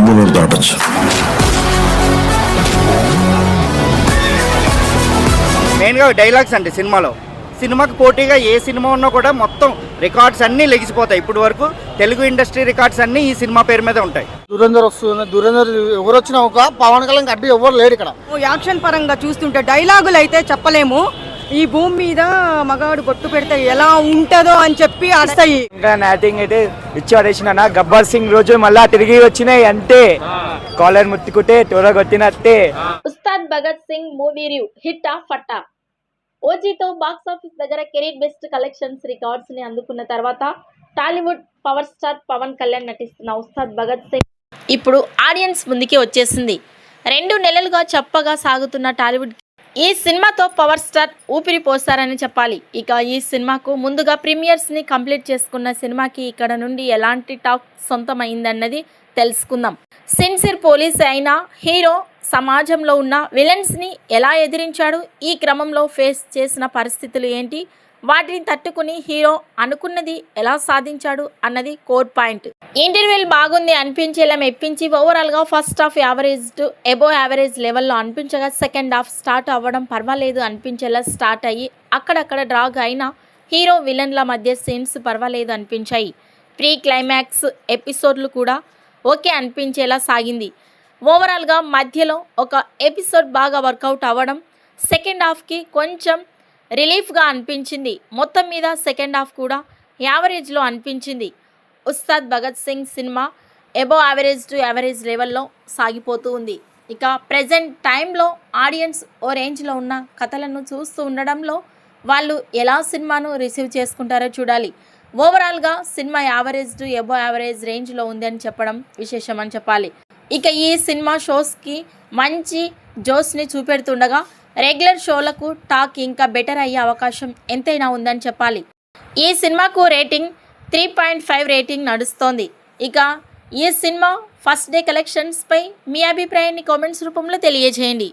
మామూలు దాటచ్చు. మెయిన్గా డైలాగ్స్ అండి సినిమాకి పోటీగా ఏ సినిమా ఉన్నా కూడా మొత్తం రికార్డ్స్ అన్నీ లెగిసిపోతాయి. ఇప్పుడు వరకు తెలుగు ఇండస్ట్రీ రికార్డ్స్ అన్నీ ఈ సినిమా పేరు మీద ఉంటాయి. దురంధర్ వస్తుంది. దురంధర్ ఎవరు వచ్చినా ఒక పవన్ కళ్యాణ్ అడ్డు ఎవరు లేరు ఇక్కడ. యాక్షన్ పరంగా చూస్తుంటే డైలాగులు అయితే చెప్పలేము. ఈ భూమి మీద మగాడు కొట్టు పెడితే ఎలా ఉంటుందో అని చెప్పి అస్తాయి. ఇంకా నాటింగ్ అయితే ఇచ్చాడేసిన గబ్బర్ సింగ్ రోజు మళ్ళా తిరిగి వచ్చినాయి అంటే కాలర్ ముత్తుకుంటే టోర కొట్టినట్టే. Ustaad Bhagat Singh movie review hit ఫట్టా. ఓజీతో బాక్సాఫీస్ దగ్గర కెరీర్ బెస్ట్ కలెక్షన్స్ రికార్డ్స్ ని అందుకున్న తర్వాత Tollywood power star Pawan Kalyan నటిస్తున్న ఉస్తాద్ భగత్ సింగ్ ఇప్పుడు ఆడియన్స్ ముందుకి వచ్చేసింది. 2 నెలలుగా చప్పగా సాగుతున్న టాలీవుడ్ ఈ సినిమాతో పవర్ స్టార్ ఊపిరి పోస్తారని చెప్పాలి. ఇక ఈ సినిమాకు ముందుగా ప్రీమియర్స్ ని కంప్లీట్ చేసుకున్న సినిమాకి ఇక్కడ నుండి ఎలాంటి టాక్ సొంతమైందన్నది తెలుసుకుందాం. సిన్సియర్ పోలీస్ అయిన హీరో సమాజంలో ఉన్న విలన్స్ ని ఎలా ఎదిరించాడు, ఈ క్రమంలో ఫేస్ చేసిన పరిస్థితులు ఏంటి, వాటిని తట్టుకుని హీరో అనుకున్నది ఎలా సాధించాడు అన్నది కోర్ పాయింట్. ఇంటర్వ్యూలు బాగుంది అనిపించేలా మెప్పించి ఓవరాల్ గా first half average to above average లెవెల్లో అనిపించగా సెకండ్ హాఫ్ స్టార్ట్ అవ్వడం పర్వాలేదు అనిపించేలా స్టార్ట్ అయ్యి అక్కడక్కడ డ్రాగ్ అయిన హీరో విలన్ల మధ్య సీన్స్ పర్వాలేదు అనిపించాయి. ప్రీ క్లైమాక్స్ ఎపిసోడ్లు కూడా ఓకే అనిపించేలా సాగింది. ఓవరాల్గా మధ్యలో ఒక ఎపిసోడ్ బాగా వర్కౌట్ అవ్వడం సెకండ్ హాఫ్కి కొంచెం రిలీఫ్గా అనిపించింది. మొత్తం మీద సెకండ్ హాఫ్ కూడా యావరేజ్లో అనిపించింది. Ustaad Bhagat Singh cinema above average to average లెవెల్లో సాగిపోతూ ఉంది. ఇక ప్రజెంట్ టైంలో ఆడియన్స్ ఓ రేంజ్లో ఉన్న కథలను చూస్తూ ఉండడంలో వాళ్ళు ఎలా సినిమాను రిసీవ్ చేసుకుంటారో చూడాలి. ఓవరాల్గా cinema average to above average రేంజ్లో ఉంది అని చెప్పడం విశేషం అని చెప్పాలి. ఇక ఈ సినిమా షోస్కి మంచి జోస్ని చూపెడుతుండగా రెగ్యులర్ షోలకు టాక్ ఇంకా బెటర్ అయ్యే అవకాశం ఎంతైనా ఉందని చెప్పాలి. ఈ సినిమాకు రేటింగ్ 3.5 రేటింగ్ నడుస్తోంది. ఇక ఈ సినిమా ఫస్ట్ డే కలెక్షన్స్పై మీ అభిప్రాయాన్ని కామెంట్స్ రూపంలో తెలియజేయండి.